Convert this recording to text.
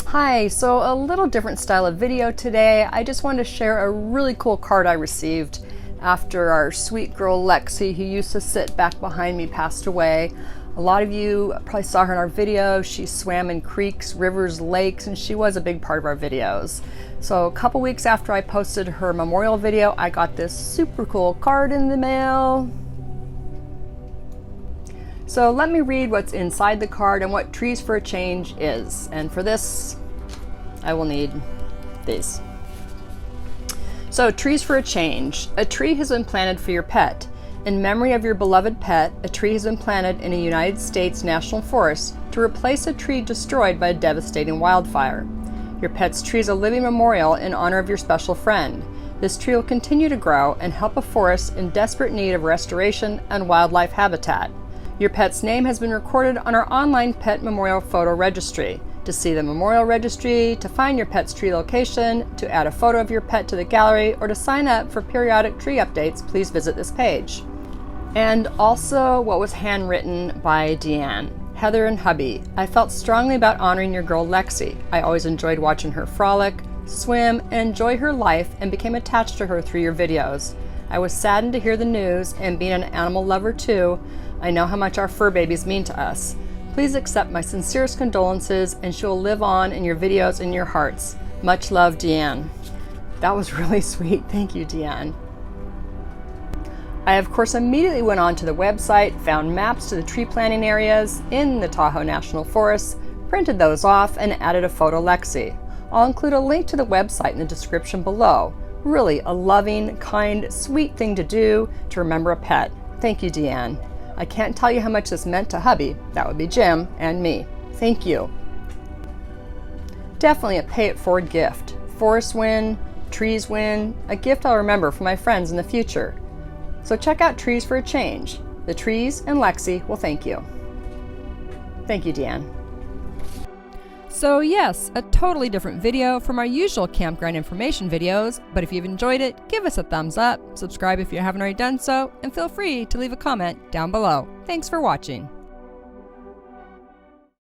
Hi, so a little different style of video today. I just wanted to share a really cool card I received after our sweet girl Lexie, who used to sit back behind me, passed away. A lot of you probably saw her in our video. She swam in creeks, rivers, lakes, and she was a big part of our videos. So a couple weeks after I posted her memorial video, I got this super cool card in the mail. So let me read what's inside the card and what Trees for a Change is. And for this, I will need these. So Trees for a Change. A tree has been planted for your pet. In memory of your beloved pet, a tree has been planted in a United States national forest to replace a tree destroyed by a devastating wildfire. Your pet's tree is a living memorial in honor of your special friend. This tree will continue to grow and help a forest in desperate need of restoration and wildlife habitat. Your pet's name has been recorded on our online pet memorial photo registry. To see the memorial registry, to find your pet's tree location, to add a photo of your pet to the gallery, or to sign up for periodic tree updates, please visit this page. And also what was handwritten by Deanne. Heather and hubby, I felt strongly about honoring your girl Lexie. I always enjoyed watching her frolic, swim, and enjoy her life, and became attached to her through your videos. I was saddened to hear the news, and being an animal lover too, I know how much our fur babies mean to us. Please accept my sincerest condolences, and she will live on in your videos and your hearts. Much love, Deanne. That was really sweet. Thank you, Deanne. I, of course, immediately went on to the website, found maps to the tree planting areas in the Tahoe National Forest, printed those off, and added a photo Lexie. I'll include a link to the website in the description below. Really a loving, kind, sweet thing to do to remember a pet. Thank you, Deanne. I can't tell you how much this meant to hubby, that would be Jim, and me. Thank you. Definitely a pay it forward gift. Forests win, trees win, a gift I'll remember for my friends in the future. So check out Trees for a Change. The trees and Lexie will thank you. Thank you, Deanne. So yes, a totally different video from our usual campground information videos, but if you've enjoyed it, give us a thumbs up, subscribe if you haven't already done so, and feel free to leave a comment down below. Thanks for watching.